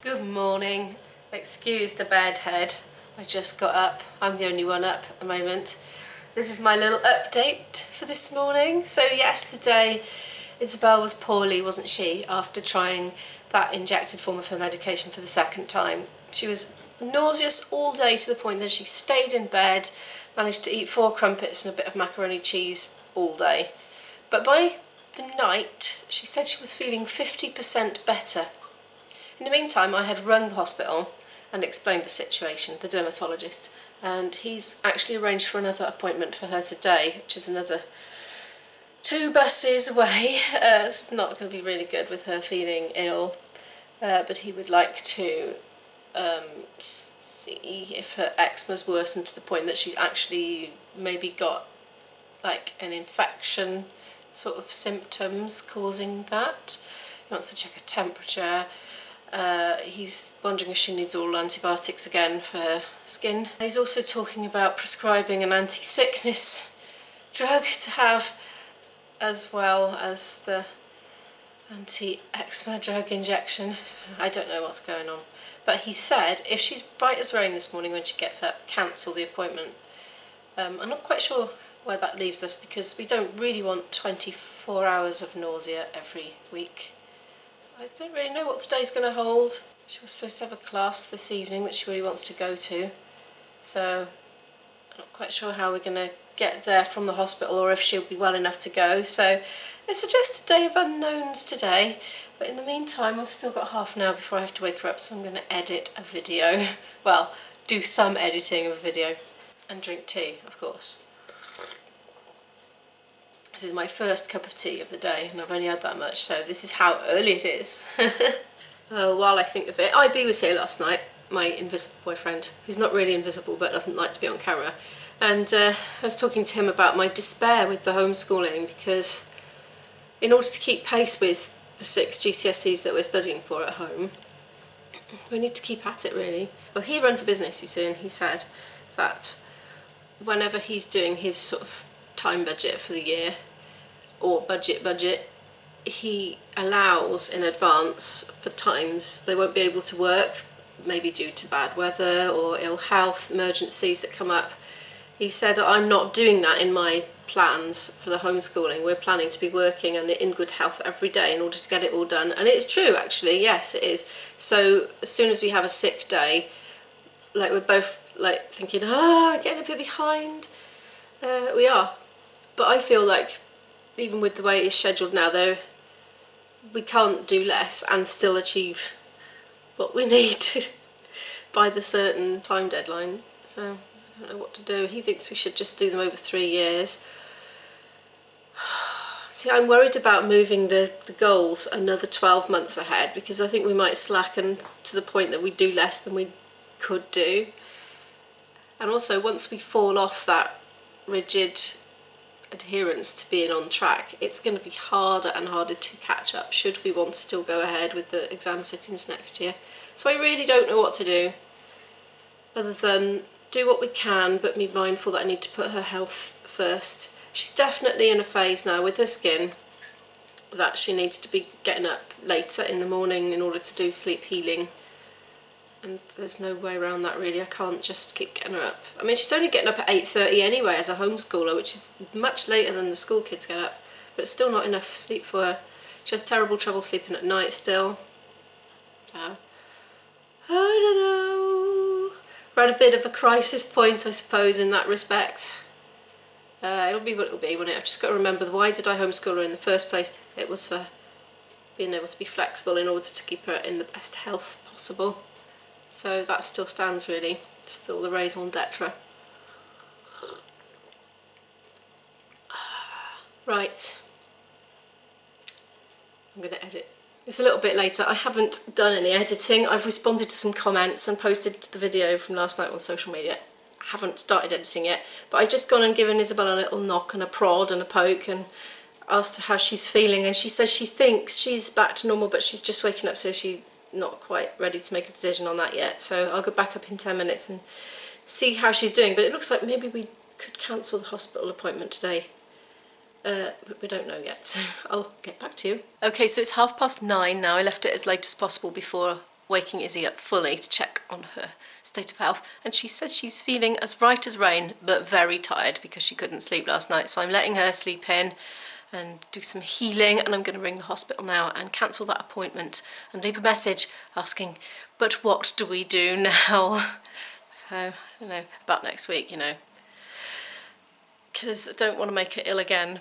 Good morning. Excuse the bad head. I just got up. I'm the only one up at the moment. This is my little update for this morning. So yesterday Isabel was poorly, wasn't she, after trying that injected form of her medication for the second time. She was nauseous all day to the point that she stayed in bed, managed to eat 4 crumpets and a bit of macaroni cheese all day. But by the night she said she was feeling 50% better. In the meantime, I had rung the hospital and explained the situation, the dermatologist, and he's actually arranged for another appointment for her today, which is another 2 buses away. It's not going to be really good with her feeling ill, but he would like to see if her eczema's worsened to the point that she's actually maybe got like an infection sort of symptoms causing that. He wants to check her temperature. He's wondering if she needs oral antibiotics again for her skin. He's also talking about prescribing an anti-sickness drug to have, as well as the anti-eczema drug injection. I don't know what's going on. But he said if she's bright as rain this morning when she gets up, cancel the appointment. I'm not quite sure where that leaves us, because we don't really want 24 hours of nausea every week. I don't really know what today's going to hold. She was supposed to have a class this evening that she really wants to go to, so I'm not quite sure how we're going to get there from the hospital or if she'll be well enough to go. So it's just a day of unknowns today, but in the meantime I've still got half an hour before I have to wake her up, so I'm going to edit a video. Well, do some editing of a video and drink tea, of course. This is my first cup of tea of the day and I've only had that much, so this is how early it is. While I think of it, IB was here last night, my invisible boyfriend, who's not really invisible but doesn't like to be on camera, and I was talking to him about my despair with the homeschooling, because in order to keep pace with the 6 GCSEs that we're studying for at home, we need to keep at it really. Well, he runs a business, you see, and he said that whenever he's doing his sort of time budget for the year, or budget, he allows in advance for times they won't be able to work, maybe due to bad weather or ill health emergencies that come up. He said, I'm not doing that in my plans for the homeschooling. We're planning to be working and in good health every day in order to get it all done. And it's true, actually, yes it is. So as soon as we have a sick day, like we're both like thinking, getting a bit behind. We are. But I feel like even with the way it's scheduled now, though, we can't do less and still achieve what we need to by the certain time deadline. So I don't know what to do. He thinks we should just do them over 3 years. See, I'm worried about moving the goals another 12 months ahead, because I think we might slacken to the point that we do less than we could do. And also, once we fall off that rigid adherence to being on track, it's going to be harder and harder to catch up should we want to still go ahead with the exam sittings next year. So I really don't know what to do other than do what we can, but be mindful that I need to put her health first. She's definitely in a phase now with her skin that she needs to be getting up later in the morning in order to do sleep healing, and there's no way around that really. I can't just keep getting her up. I mean, she's only getting up at 8:30 anyway as a homeschooler, which is much later than the school kids get up, but it's still not enough sleep for her. She has terrible trouble sleeping at night still. So, I don't know. We're at a bit of a crisis point, I suppose, in that respect. It'll be what it'll be, won't it? I've just got to remember, why did I homeschool her in the first place? It was for being able to be flexible in order to keep her in the best health possible. So that still stands really, still the raison d'etre. Right, I'm going to edit. It's a little bit later. I haven't done any editing. I've responded to some comments and posted the video from last night on social media. I haven't started editing yet, but I've just gone and given Isabel a little knock and a prod and a poke and asked her how she's feeling, and she says she thinks she's back to normal, but she's just waking up, so she's not quite ready to make a decision on that yet. So I'll go back up in 10 minutes and see how she's doing, but it looks like maybe we could cancel the hospital appointment today. But we don't know yet, so I'll get back to you. Okay, so it's 9:30 now. I left it as late as possible before waking Izzy up fully to check on her state of health, and she says she's feeling as right as rain but very tired because she couldn't sleep last night. So I'm letting her sleep in and do some healing, and I'm going to ring the hospital now and cancel that appointment and leave a message asking, but what do we do now? So I don't know about next week, you know, because I don't want to make her ill again,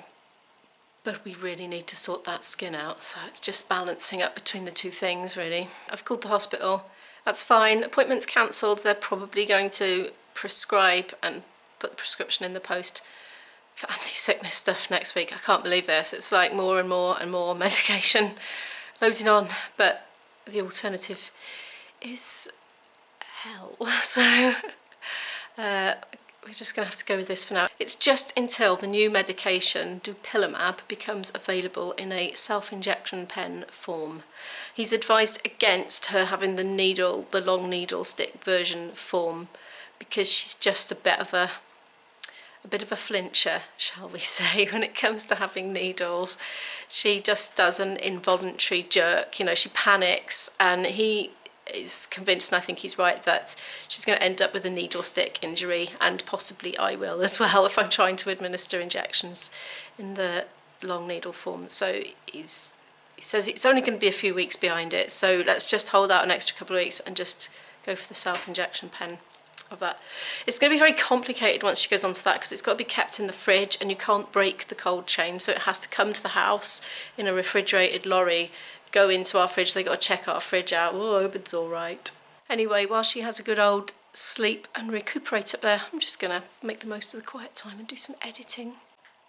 but we really need to sort that skin out. So it's just balancing up between the two things, really. I've called the hospital. That's fine. Appointment's cancelled. They're probably going to prescribe and put the prescription in the post for anti-sickness stuff next week. I can't believe this. It's like more and more and more medication loading on, but the alternative is hell. So we're just going to have to go with this for now. It's just until the new medication, dupilumab, becomes available in a self-injection pen form. He's advised against her having the needle, the long needle stick version form, because she's just a bit of a flincher, shall we say, when it comes to having needles. She just does an involuntary jerk, you know, she panics, and he is convinced, and I think he's right, that she's going to end up with a needle stick injury, and possibly I will as well if I'm trying to administer injections in the long needle form. So he says it's only going to be a few weeks behind it, so let's just hold out an extra couple of weeks and just go for the self-injection pen of that. It's going to be very complicated once she goes on to that, because it's got to be kept in the fridge and you can't break the cold chain, so it has to come to the house in a refrigerated lorry, go into our fridge. They got to check our fridge out. Oh, I hope it's all right. Anyway, while she has a good old sleep and recuperate up there, I'm just going to make the most of the quiet time and do some editing,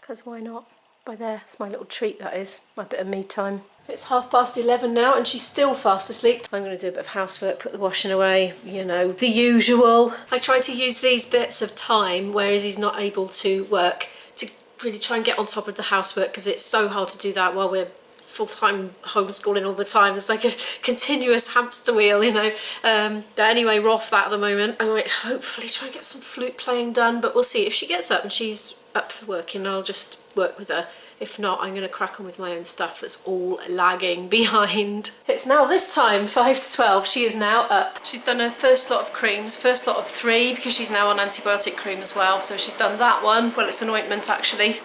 because why not? By there, it's my little treat, that is, my bit of me time. It's 11:30 now and she's still fast asleep. I'm going to do a bit of housework, put the washing away, you know, the usual. I try to use these bits of time where Izzy's not able to work to really try and get on top of the housework, because it's so hard to do that while we're full-time homeschooling all the time. It's like a continuous hamster wheel, you know. But anyway, we're off that at the moment. I might hopefully try and get some flute playing done, but we'll see. If she gets up and she's up for working, I'll just work with her. If not, I'm going to crack on with my own stuff that's all lagging behind. It's now this time, 5 to 12. She is now up. She's done her first lot of creams, first lot of 3, because she's now on antibiotic cream as well. So she's done that one. Well, it's an ointment actually.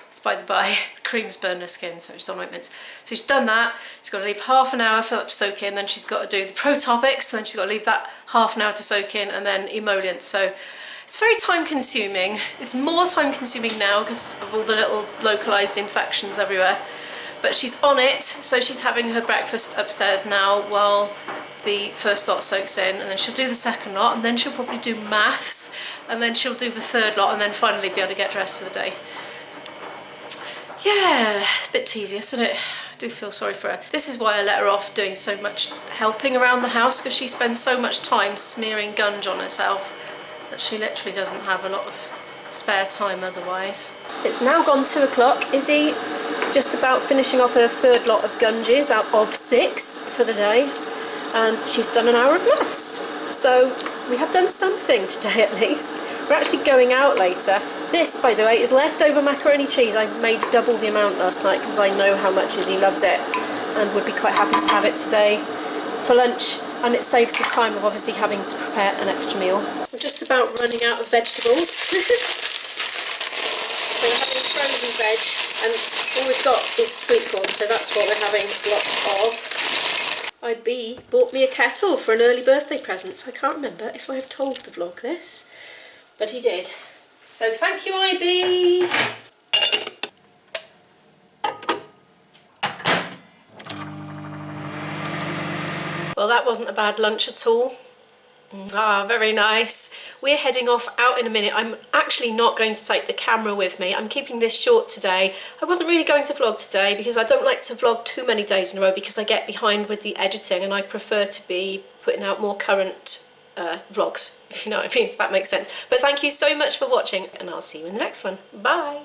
It's by the by. The creams burn her skin, so it's on ointments. So she's done that. She's got to leave half an hour for that to soak in. Then she's got to do the Protopics. And then she's got to leave that half an hour to soak in, and then emollients. So it's very time consuming. It's more time consuming now because of all the little localised infections everywhere. But she's on it, so she's having her breakfast upstairs now while the first lot soaks in, and then she'll do the second lot, and then she'll probably do maths, and then she'll do the third lot, and then finally be able to get dressed for the day. Yeah, it's a bit tedious, isn't it? I do feel sorry for her. This is why I let her off doing so much helping around the house, because she spends so much time smearing gunge on herself that she literally doesn't have a lot of spare time otherwise. It's now gone 2 o'clock. Izzy is just about finishing off her third lot of gunges out of 6 for the day, and she's done an hour of maths. So we have done something today at least. We're actually going out later. This, by the way, is leftover macaroni cheese. I made double the amount last night because I know how much Izzy loves it and would be quite happy to have it today for lunch, and it saves the time of obviously having to prepare an extra meal. We're just about running out of vegetables. So we're having frozen veg, and all we've got is sweet corn, so that's what we're having lots of. IB bought me a kettle for an early birthday present. I can't remember if I have told the vlog this, but he did. So thank you, IB. Well, that wasn't a bad lunch at all. Ah, very nice. We're heading off out in a minute. I'm actually not going to take the camera with me. I'm keeping this short today. I wasn't really going to vlog today because I don't like to vlog too many days in a row because I get behind with the editing, and I prefer to be putting out more current vlogs, if you know what I mean, if that makes sense. But thank you so much for watching, and I'll see you in the next one. Bye.